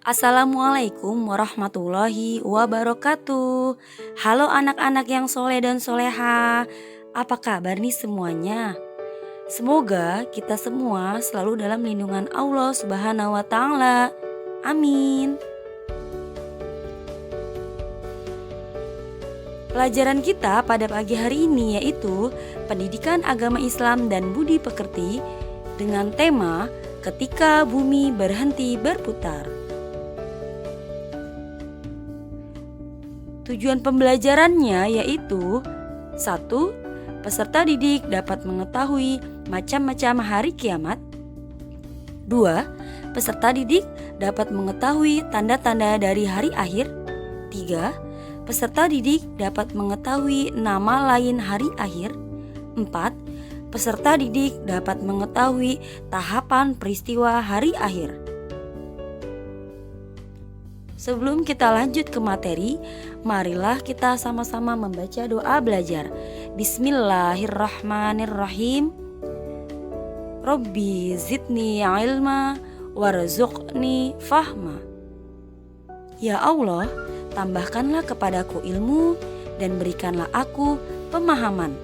Assalamualaikum warahmatullahi wabarakatuh. Halo anak-anak yang soleh dan soleha. Apa kabar nih semuanya? Semoga kita semua selalu dalam lindungan Allah Subhanahu wa Ta'ala. Amin. Pelajaran kita pada pagi hari ini yaitu Pendidikan Agama Islam dan Budi Pekerti dengan tema Ketika Bumi Berhenti Berputar. Tujuan pembelajarannya yaitu 1. Peserta didik dapat mengetahui macam-macam hari kiamat. 2. Peserta didik dapat mengetahui tanda-tanda dari hari akhir. 3. Peserta didik dapat mengetahui nama lain hari akhir. 4. Peserta didik dapat mengetahui tahapan peristiwa hari akhir. Sebelum kita lanjut ke materi, marilah kita sama-sama membaca doa belajar. Bismillahirrahmanirrahim. Rabbi zidni ilma warzuqni fahma. Ya Allah, tambahkanlah kepadaku ilmu dan berikanlah aku pemahaman.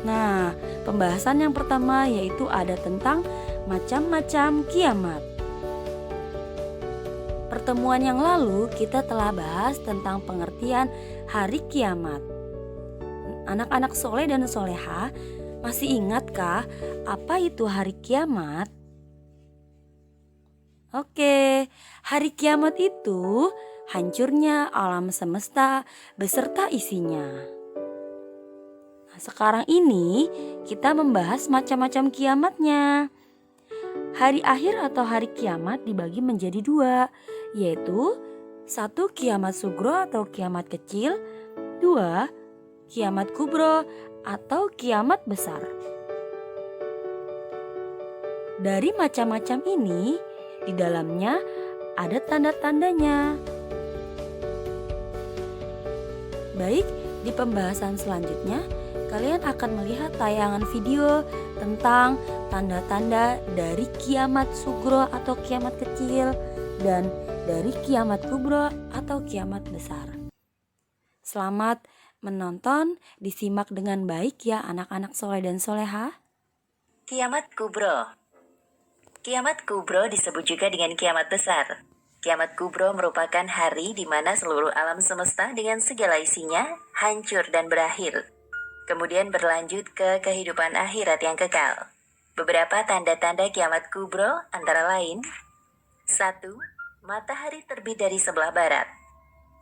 Nah, pembahasan yang pertama yaitu ada tentang macam-macam kiamat. Pertemuan yang lalu kita telah bahas tentang pengertian hari kiamat. Anak-anak soleh dan soleha, masih ingatkah apa itu hari kiamat? Oke, hari kiamat itu hancurnya alam semesta beserta isinya. Sekarang ini kita membahas macam-macam kiamatnya. Hari akhir atau hari kiamat dibagi menjadi dua, yaitu 1. Kiamat sugro atau kiamat kecil. 2. Kiamat kubro atau kiamat besar. Dari macam-macam ini, di dalamnya ada tanda-tandanya. Baik, di pembahasan selanjutnya kalian akan melihat tayangan video tentang tanda-tanda dari kiamat sugro atau kiamat kecil dan dari kiamat kubro atau kiamat besar. Selamat menonton, disimak dengan baik ya anak-anak soleh dan soleha. Kiamat kubro. Kiamat kubro disebut juga dengan kiamat besar. Kiamat kubro merupakan hari di mana seluruh alam semesta dengan segala isinya hancur dan berakhir. Kemudian berlanjut ke kehidupan akhirat yang kekal. Beberapa tanda-tanda kiamat kubro antara lain: 1. Matahari terbit dari sebelah barat.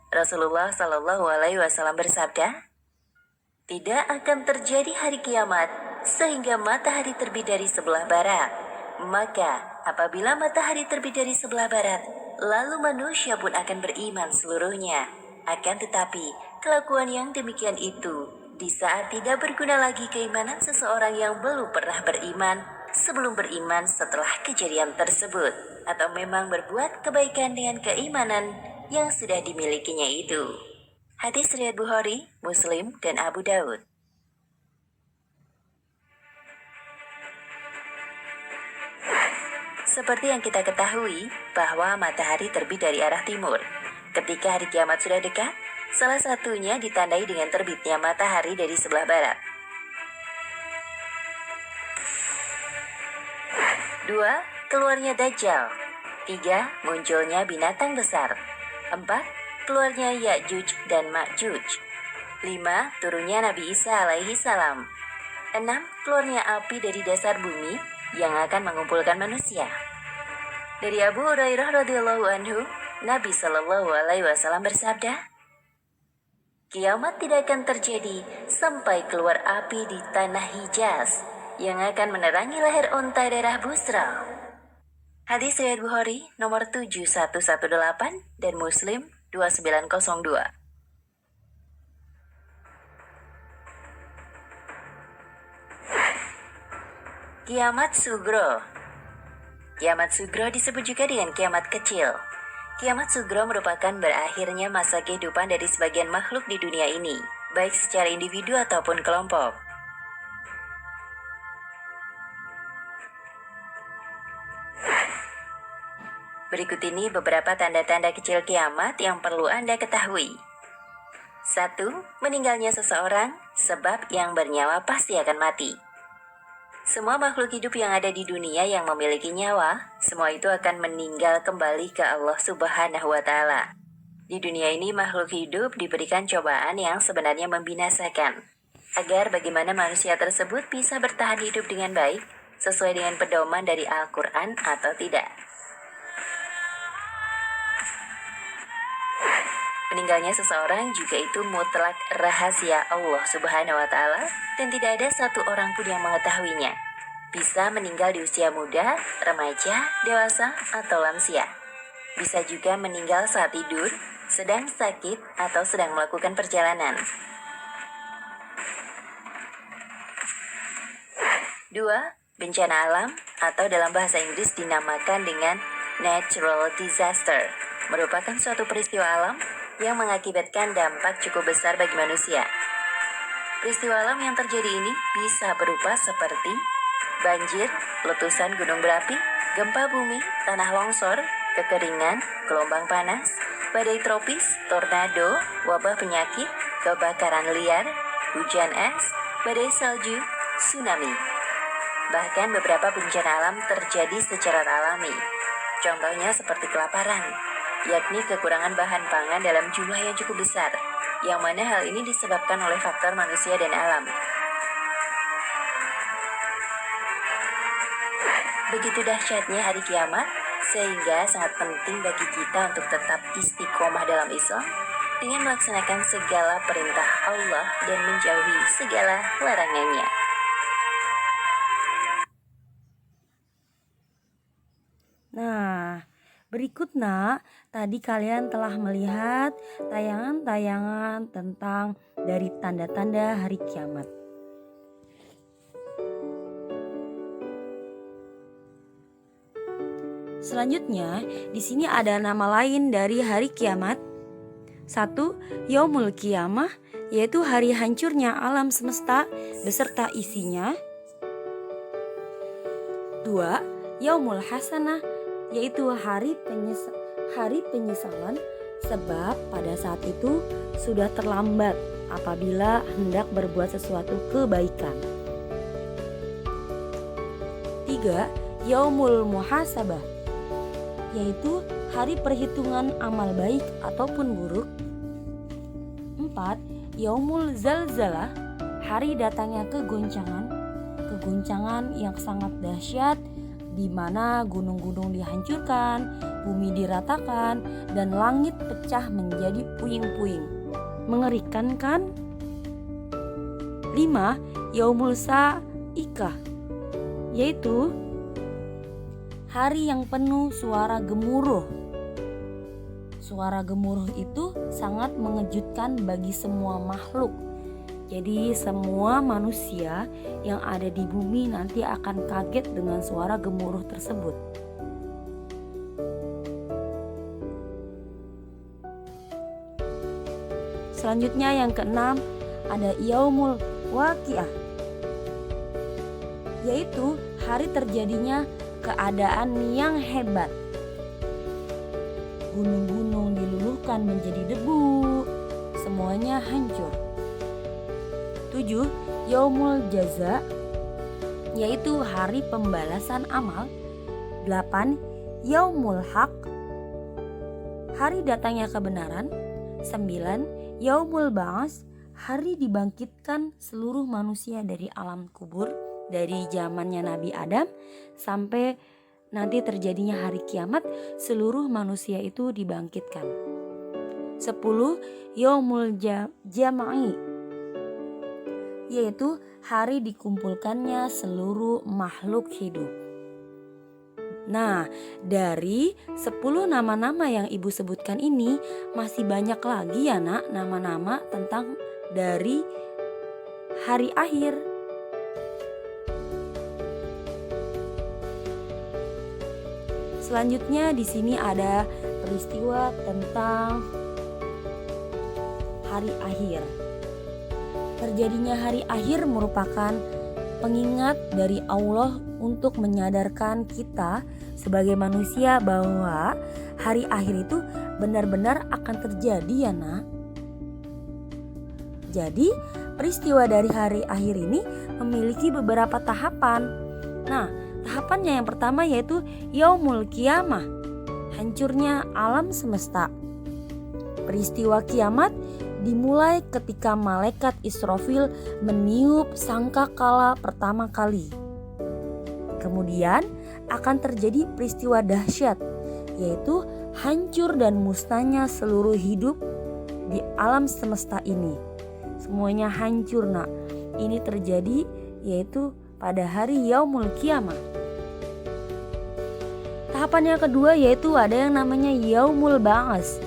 Rasulullah SAW bersabda, "Tidak akan terjadi hari kiamat sehingga matahari terbit dari sebelah barat. Maka apabila matahari terbit dari sebelah barat, lalu manusia pun akan beriman seluruhnya. Akan tetapi kelakuan yang demikian itu di saat tidak berguna lagi keimanan seseorang yang belum pernah beriman sebelum beriman setelah kejadian tersebut, atau memang berbuat kebaikan dengan keimanan yang sudah dimilikinya itu." Hadis riwayat Bukhari, Muslim, dan Abu Daud. Seperti yang kita ketahui bahwa matahari terbit dari arah timur. Ketika hari kiamat sudah dekat, salah satunya ditandai dengan terbitnya matahari dari sebelah barat. 2. Keluarnya Dajjal. 3. Munculnya binatang besar. 4. Keluarnya Ya'juj dan Ma'juj. 5. Turunnya Nabi Isa alaihi salam. 6. Keluarnya api dari dasar bumi yang akan mengumpulkan manusia. Dari Abu Hurairah radhiyallahu anhu, Nabi SAW bersabda, "Kiamat tidak akan terjadi sampai keluar api di tanah Hijaz yang akan menerangi leher unta darah Busra." Hadis riwayat Bukhari nomor 7118 dan Muslim 2902. Kiamat Sugro. Kiamat Sugro disebut juga dengan kiamat kecil. Kiamat Sugro merupakan berakhirnya masa kehidupan dari sebagian makhluk di dunia ini, baik secara individu ataupun kelompok. Berikut ini beberapa tanda-tanda kecil kiamat yang perlu Anda ketahui. 1. Meninggalnya seseorang, sebab yang bernyawa pasti akan mati. Semua makhluk hidup yang ada di dunia yang memiliki nyawa, semua itu akan meninggal kembali ke Allah Subhanahu wa Ta'ala. Di dunia ini, makhluk hidup diberikan cobaan yang sebenarnya membinasakan, agar bagaimana manusia tersebut bisa bertahan hidup dengan baik, sesuai dengan pedoman dari Al-Quran atau tidak. Meninggalnya seseorang juga itu mutlak rahasia Allah Subhanahu wa Ta'ala dan tidak ada satu orang pun yang mengetahuinya. Bisa meninggal di usia muda, remaja, dewasa, atau lansia. Bisa juga meninggal saat tidur, sedang sakit, atau sedang melakukan perjalanan. 2. Bencana alam atau dalam bahasa Inggris dinamakan dengan natural disaster, merupakan suatu peristiwa alam yang mengakibatkan dampak cukup besar bagi manusia. Peristiwa alam yang terjadi ini bisa berupa seperti banjir, letusan gunung berapi, gempa bumi, tanah longsor, kekeringan, gelombang panas, badai tropis, tornado, wabah penyakit, kebakaran liar, hujan es, badai salju, tsunami. Bahkan beberapa bencana alam terjadi secara alami. Contohnya seperti kelaparan, yakni kekurangan bahan pangan dalam jumlah yang cukup besar, yang mana hal ini disebabkan oleh faktor manusia dan alam. Begitu dahsyatnya hari kiamat, sehingga sangat penting bagi kita untuk tetap istiqomah dalam Islam dengan melaksanakan segala perintah Allah dan menjauhi segala larangannya. Nah, berikut tadi kalian telah melihat tayangan-tayangan tentang dari tanda-tanda hari kiamat. Selanjutnya, di sini ada nama lain dari hari kiamat. 1. Yaumul Qiyamah, yaitu hari hancurnya alam semesta beserta isinya. 2. Yaumul Hasanah, yaitu hari penyesalan, sebab pada saat itu sudah terlambat apabila hendak berbuat sesuatu kebaikan. 3. Yaumul Muhasabah, yaitu hari perhitungan amal baik ataupun buruk. 4. Yaumul Zalzalah, hari datangnya kegoncangan yang sangat dahsyat, di mana gunung-gunung dihancurkan, bumi diratakan, dan langit pecah menjadi puing-puing. Mengerikan kan? 5. Yaumul Sa'ikah, yaitu hari yang penuh suara gemuruh. Suara gemuruh itu sangat mengejutkan bagi semua makhluk. Jadi semua manusia yang ada di bumi nanti akan kaget dengan suara gemuruh tersebut. Selanjutnya yang keenam ada Yaumul Waqiah, yaitu hari terjadinya keadaan yang hebat. Gunung-gunung diluluhkan menjadi debu, semuanya hancur. 7. Yaumul Jaza, yaitu hari pembalasan amal. 8. Yaumul Haq, hari datangnya kebenaran. 9. Yaumul Ba'ats, hari dibangkitkan seluruh manusia dari alam kubur, dari zamannya Nabi Adam sampai nanti terjadinya hari kiamat, seluruh manusia itu dibangkitkan. 10. Yaumul Jama'i, yaitu hari dikumpulkannya seluruh makhluk hidup. Nah, dari 10 nama-nama yang ibu sebutkan ini masih banyak lagi ya nak, nama-nama tentang dari hari akhir. Selanjutnya di sini ada peristiwa tentang hari akhir. Terjadinya hari akhir merupakan pengingat dari Allah untuk menyadarkan kita sebagai manusia bahwa hari akhir itu benar-benar akan terjadi ya nak. Jadi peristiwa dari hari akhir ini memiliki beberapa tahapan. Nah, tahapannya yang pertama yaitu Yaumul Qiyamah, hancurnya alam semesta. Peristiwa kiamat dimulai ketika malaikat Israfil meniup sangkakala pertama kali. Kemudian akan terjadi peristiwa dahsyat, yaitu hancur dan musnahnya seluruh hidup di alam semesta ini. Semuanya hancur nak. Ini terjadi yaitu pada hari Yaumul Qiyamah. Tahapan yang kedua yaitu ada yang namanya Yaumul Ba'ats,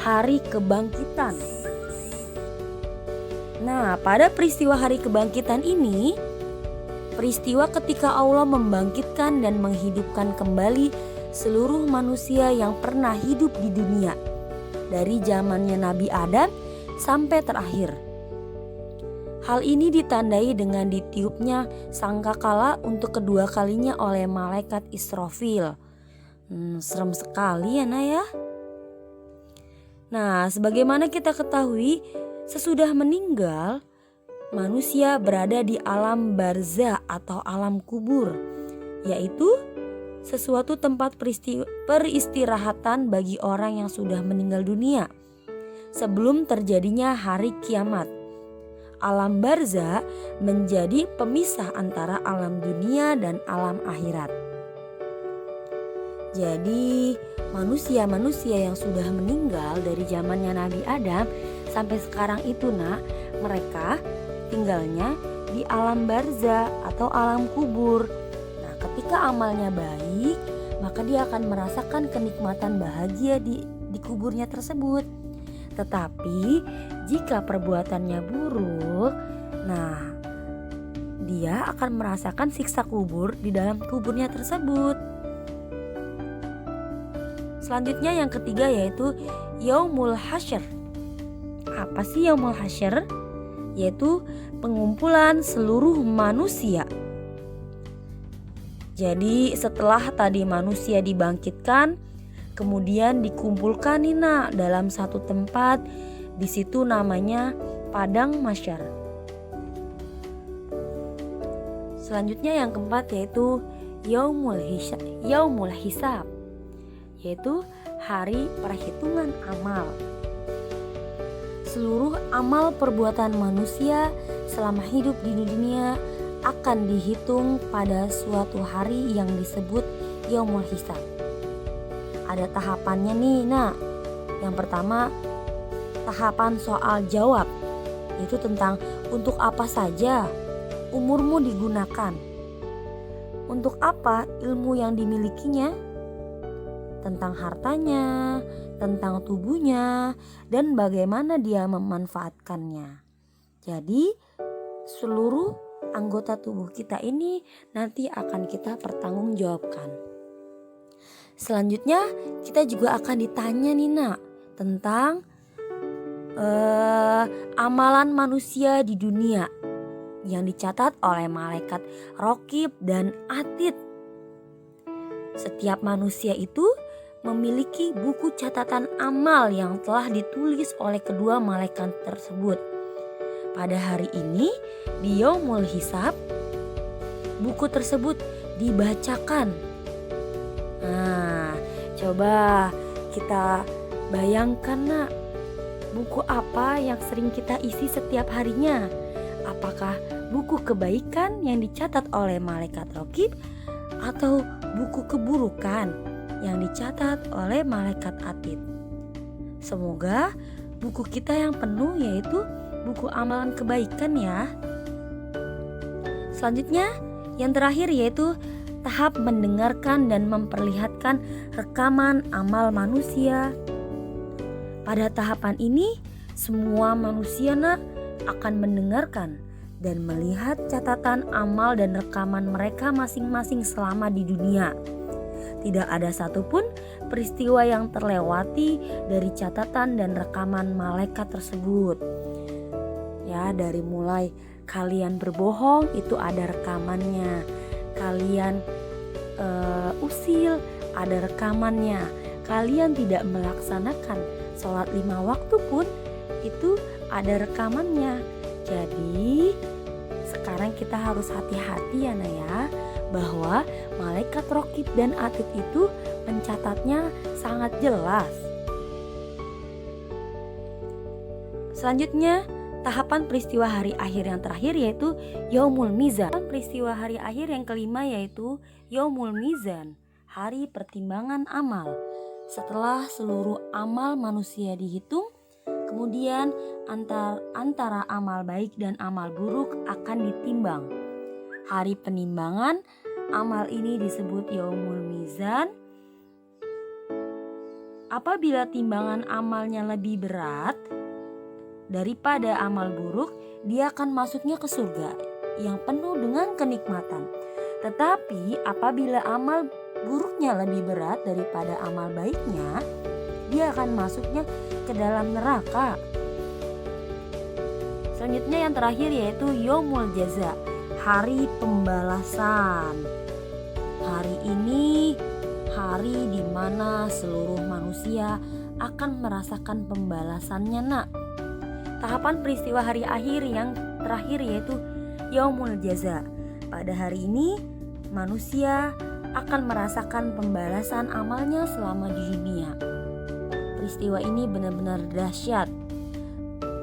hari kebangkitan. Nah, pada peristiwa hari kebangkitan ini, peristiwa ketika Allah membangkitkan dan menghidupkan kembali seluruh manusia yang pernah hidup di dunia, dari zamannya Nabi Adam sampai terakhir. Hal ini ditandai dengan ditiupnya sangkakala untuk kedua kalinya oleh malaikat Israfil. Serem sekali ya nak ya. Nah, sebagaimana kita ketahui, sesudah meninggal, manusia berada di alam barzah atau alam kubur, yaitu sesuatu tempat peristirahatan bagi orang yang sudah meninggal dunia sebelum terjadinya hari kiamat. Alam barzah menjadi pemisah antara alam dunia dan alam akhirat. Jadi manusia-manusia yang sudah meninggal dari zamannya Nabi Adam sampai sekarang itu nak, mereka tinggalnya di alam barzah atau alam kubur. Nah, ketika amalnya baik, maka dia akan merasakan kenikmatan bahagia di kuburnya tersebut. Tetapi jika perbuatannya buruk, nah dia akan merasakan siksa kubur di dalam kuburnya tersebut. Selanjutnya yang ketiga yaitu Yaumul Hasyr. Apa sih Yaumul Hasyr? Yaitu pengumpulan seluruh manusia. Jadi setelah tadi manusia dibangkitkan, kemudian dikumpulkan nih nak dalam satu tempat. Di situ namanya Padang Mahsyar. Selanjutnya yang keempat yaitu Yaumul Hisab, yaitu hari perhitungan amal. Seluruh amal perbuatan manusia selama hidup di dunia akan dihitung pada suatu hari yang disebut Yaumul Hisab. Ada tahapannya nih nak. Yang pertama, tahapan soal jawab, itu tentang untuk apa saja umurmu digunakan, untuk apa ilmu yang dimilikinya, tentang hartanya, tentang tubuhnya, dan bagaimana dia memanfaatkannya. Jadi seluruh anggota tubuh kita ini nanti akan kita pertanggungjawabkan. Selanjutnya kita juga akan ditanya nih nak tentang amalan manusia di dunia yang dicatat oleh malaikat Raqib dan Atid. Setiap manusia itu memiliki buku catatan amal yang telah ditulis oleh kedua malaikat tersebut. Pada hari ini di Yaumul Hisab, buku tersebut dibacakan. Nah, coba kita bayangkan nak, buku apa yang sering kita isi setiap harinya? Apakah buku kebaikan yang dicatat oleh malaikat Raqib atau buku keburukan yang dicatat oleh malaikat Atid? Semoga buku kita yang penuh yaitu buku amalan kebaikan ya. Selanjutnya yang terakhir yaitu tahap mendengarkan dan memperlihatkan rekaman amal manusia. Pada tahapan ini semua manusia akan mendengarkan dan melihat catatan amal dan rekaman mereka masing-masing selama di dunia. Tidak ada satupun peristiwa yang terlewati dari catatan dan rekaman malaikat tersebut. Ya, dari mulai kalian berbohong itu ada rekamannya. Kalian usil ada rekamannya. Kalian tidak melaksanakan sholat 5 waktu pun itu ada rekamannya. Jadi sekarang kita harus hati-hati ya Naya, bahwa malaikat raqib dan atid itu mencatatnya sangat jelas. Selanjutnya tahapan peristiwa hari akhir yang terakhir yaitu Yaumul Mizan. Peristiwa hari akhir yang kelima yaitu Yaumul Mizan, hari pertimbangan amal. Setelah seluruh amal manusia dihitung, kemudian antara amal baik dan amal buruk akan ditimbang. Hari penimbangan amal ini disebut Yaumul Mizan. Apabila timbangan amalnya lebih berat daripada amal buruk, dia akan masuknya ke surga yang penuh dengan kenikmatan. Tetapi apabila amal buruknya lebih berat daripada amal baiknya, dia akan masuknya ke dalam neraka. Selanjutnya yang terakhir yaitu Yaumul Jaza, hari pembalasan. Hari ini hari di mana seluruh manusia akan merasakan pembalasannya nak. Tahapan peristiwa hari akhir yang terakhir yaitu Yaumul Jaza. Pada hari ini manusia akan merasakan pembalasan amalnya selama di dunia. Peristiwa ini benar-benar dahsyat.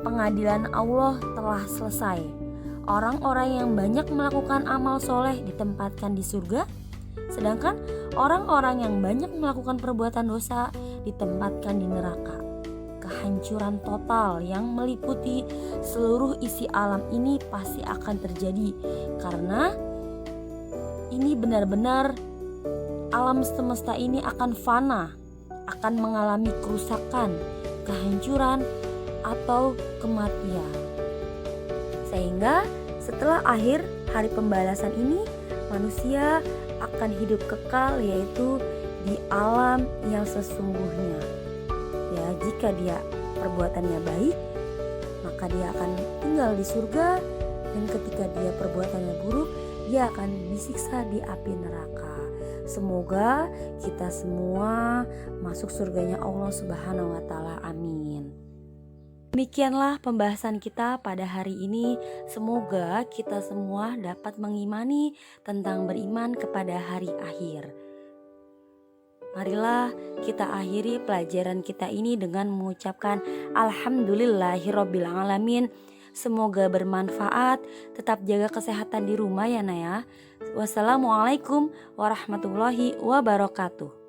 Pengadilan Allah telah selesai. Orang-orang yang banyak melakukan amal soleh ditempatkan di surga, sedangkan orang-orang yang banyak melakukan perbuatan dosa ditempatkan di neraka. Kehancuran total yang meliputi seluruh isi alam ini pasti akan terjadi, karena ini benar-benar alam semesta ini akan fana, akan mengalami kerusakan, kehancuran, atau kematian. Sehingga setelah akhir hari pembalasan ini, manusia akan hidup kekal yaitu di alam yang sesungguhnya. Ya, jika dia perbuatannya baik, maka dia akan tinggal di surga, dan ketika dia perbuatannya buruk, dia akan disiksa di api neraka. Semoga kita semua masuk surganya Allah Subhanahu wa taala. Amin. Demikianlah pembahasan kita pada hari ini. Semoga kita semua dapat mengimani tentang beriman kepada hari akhir. Marilah kita akhiri pelajaran kita ini dengan mengucapkan Alhamdulillahirabbil alamin. Semoga bermanfaat. Tetap jaga kesehatan di rumah ya Naya. Wassalamualaikum warahmatullahi wabarakatuh.